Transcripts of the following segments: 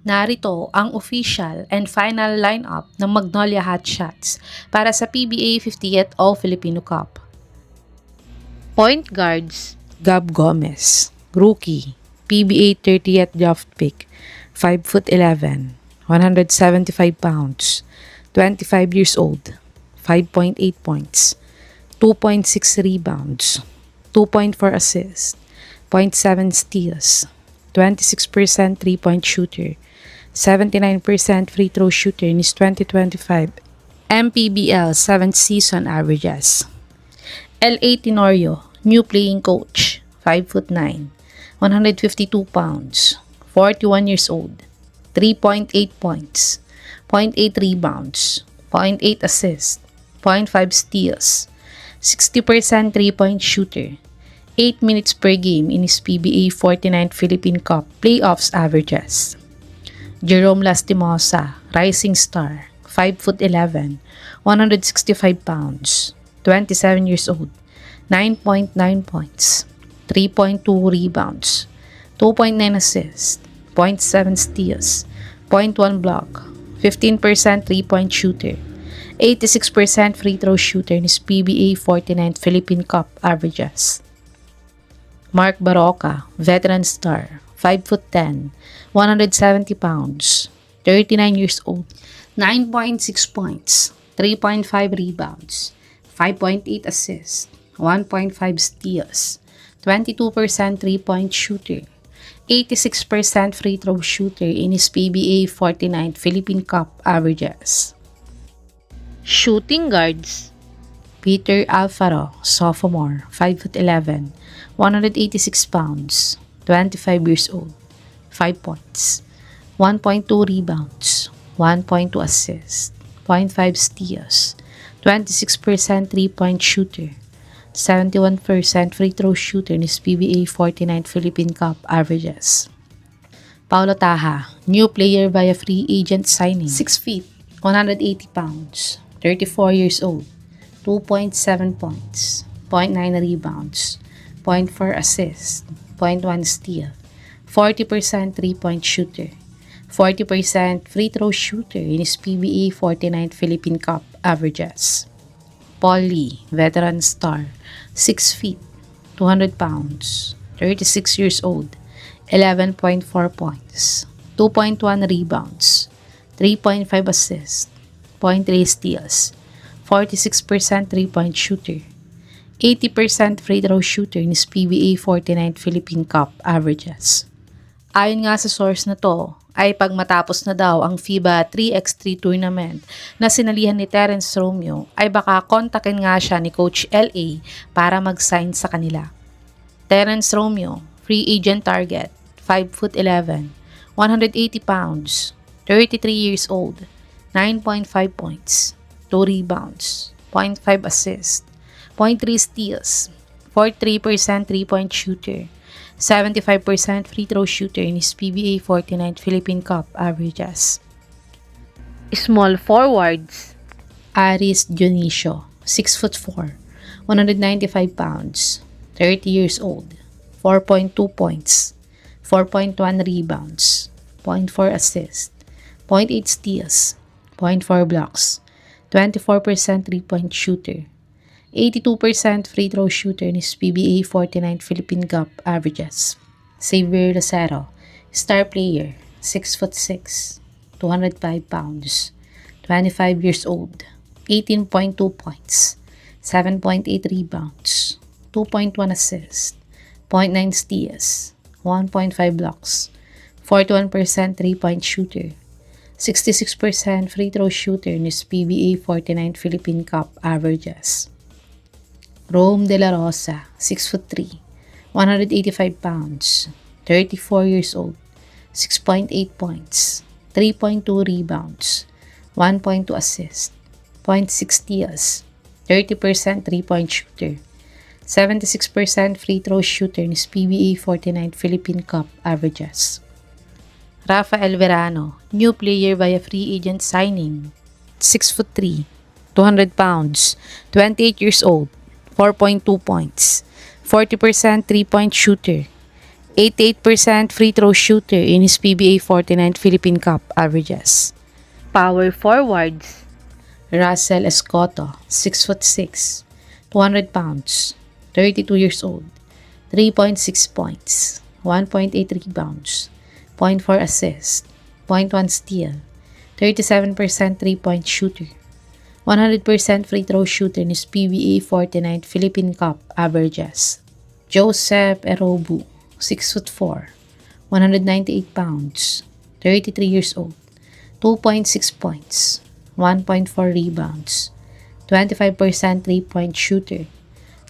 Narito ang official and final lineup ng Magnolia Hotshots para sa PBA 50th Philippine Cup. Point guards: Gab Gomez, rookie, PBA 30th draft pick, 5'11", 175 pounds, 25 years old, 5.8 points, 2.6 rebounds, 2.4 assists, 0.7 steals, 26% 3-point shooter, 79% free throw shooter in his 2025 MPBL 7th season averages. L.A. Tenorio, new playing coach, 5'9", 152 pounds, 41 years old, 3.8 points, 0.8 rebounds, 0.8 assists, 0.5 steals, 60% 3-point shooter, 8 minutes per game in his PBA 49th Philippine Cup playoffs averages. Jerome Lastimosa, rising star, 5'11", 165 pounds, 27 years old, 9.9 points, 3.2 rebounds, 2.9 assists, 0.7 steals, 0.1 block, 15% 3-point shooter, 86% free throw shooter in his PBA 49th Philippine Cup averages. Mark Baroka, veteran star, 5'10", 170 pounds, 39 years old, 9.6 points, 3.5 rebounds, 5.8 assists, 1.5 steals, 22% 3-point shooter, 86% free throw shooter in his PBA 49th Philippine Cup averages. Shooting guards: Peter Alfaro, sophomore, 5'11", 186 pounds, 25 years old, 5 points, 1.2 rebounds, 1.2 assists, 0.5 steals, 26% 3-point shooter, 71% free throw shooter in his PBA 49th Philippine Cup averages. Paulo Taha, new player via free agent signing, 6 feet, 180 pounds, 34 years old, 2.7 points, 0.9 rebounds, 0.4 assists, 0.1 steal, 40% 3-point shooter, 40% free throw shooter in his PBA 49th Philippine Cup averages. Paul Lee, veteran star, 6 feet, 200 pounds, 36 years old, 11.4 points, 2.1 rebounds, 3.5 assists, 0.3 steals, 46% 3-point shooter, 80% free throw shooter in his PBA 49th Philippine Cup averages. Ayon nga sa source na to, ay pag matapos na daw ang FIBA 3x3 tournament na sinalihan ni Terence Romeo, ay baka kontakin nga siya ni Coach L.A. para mag-sign sa kanila. Terence Romeo, free agent target, 5'11", 180 pounds, 33 years old, 9.5 points, 2 rebounds, 0.5 assists, 0.3 steals, 43% 3-point shooter, 75% free throw shooter in his PBA 49th Philippine Cup averages. Small forwards: Aris Dionisio, 6'4", 195 pounds, 30 years old, 4.2 points, 4.1 rebounds, 0.4 assists, 0.8 steals, 0.4 blocks, 24% 3-point shooter, 82% free throw shooter in his PBA 49th Philippine Cup averages. Xavier Lucero, star player, 6'6", 205 pounds, 25 years old, 18.2 points, 7.8 rebounds, 2.1 assists, 0.9 steals, 1.5 blocks, 41% 3-point shooter, 66% free throw shooter in his PBA 49th Philippine Cup averages. Rome De La Rosa, 6'3", 185 pounds, 34 years old, 6.8 points, 3.2 rebounds, 1.2 assists, 0.6 steals, 30% 3-point shooter, 76% free throw shooter in his PBA 49th Philippine Cup averages. Rafael Verano, new player via free agent signing, 6'3", 200 pounds, 28 years old, 4.2 points, 40% 3-point shooter, 88% free throw shooter in his PBA 49th Philippine Cup averages. Power forwards. Russell Escoto, 6'6", 200 pounds, 32 years old, 3.6 points, 1.8 rebounds, 0.4 assists, 0.1 steal, 37% 3-point shooter, 100% free throw shooter in his PBA 49th Philippine Cup averages. Joseph Erobu, 6'4", 198 pounds, 33 years old, 2.6 points, 1.4 rebounds, 25% 3-point shooter,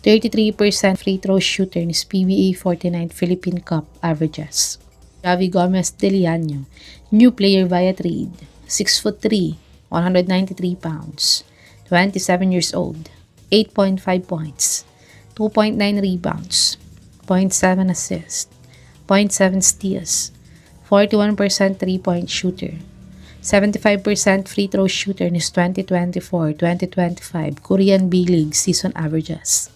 33% free throw shooter in his PBA 49th Philippine Cup averages. Javi Gomez Deliano, new player via trade, 6'3", 193 pounds, 27 years old, 8.5 points, 2.9 rebounds, 0.7 assists, 0.7 steals, 41% 3-point shooter, 75% free throw shooter in his 2024-2025 Korean B-League season averages.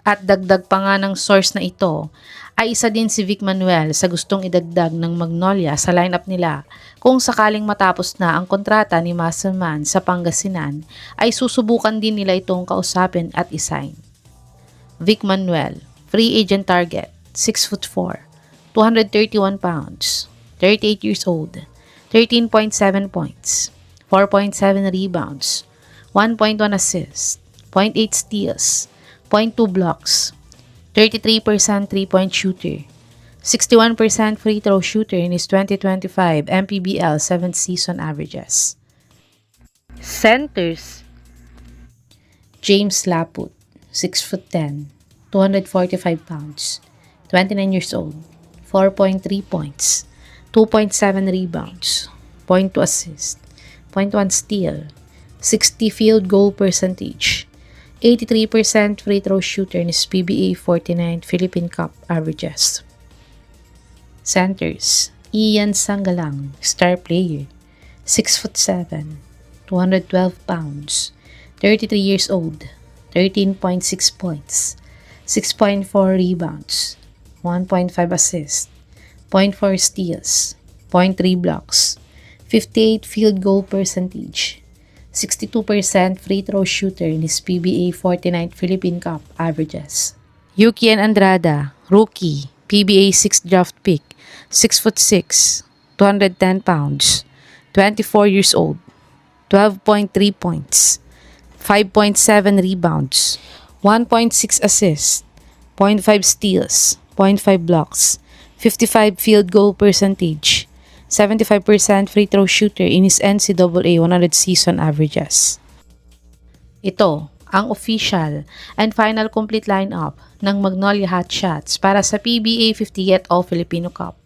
At dagdag pa nga ng source na ito, ay isa din si Vic Manuel sa gustong idagdag ng Magnolia sa lineup nila kung sakaling matapos na ang kontrata ni Musselman sa Pangasinan ay susubukan din nila itong kausapin at isign. Vic Manuel, free agent target, 6'4", 231 pounds, 38 years old, 13.7 points, 4.7 rebounds, 1.1 assists, 0.8 steals, 0.2 blocks, 33% 3-point shooter, 61% free throw shooter in his 2025 MPBL 7th season averages. Centers. James Laput, 6'10", 245 pounds, 29 years old, 4.3 points, 2.7 rebounds, 0.2 assists, 0.1 steal, 60 field goal percentage, 83% free throw shooter in his PBA 49th Philippine Cup averages. Centers, Ian Sangalang, star player, 6'7", 212 pounds, 33 years old, 13.6 points, 6.4 rebounds, 1.5 assists, 0.4 steals, 0.3 blocks, 58 field goal percentage, 62% free throw shooter in his PBA 49th Philippine Cup averages. Yukian Andrada, rookie, PBA 6th draft pick, 6'6", 210 pounds, 24 years old, 12.3 points, 5.7 rebounds, 1.6 assists, 0.5 steals, 0.5 blocks, 55 field goal percentage, 75% free throw shooter in his NCAA 100 season averages. Ito ang official and final complete lineup ng Magnolia Hotshots para sa PBA 50th All-Filipino Cup.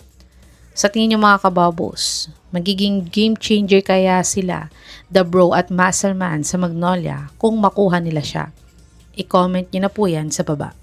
Sa tingin niyo mga kababos, magiging game changer kaya sila, The Bro at Musselman sa Magnolia kung makuha nila siya? I-comment niyo na po yan sa baba.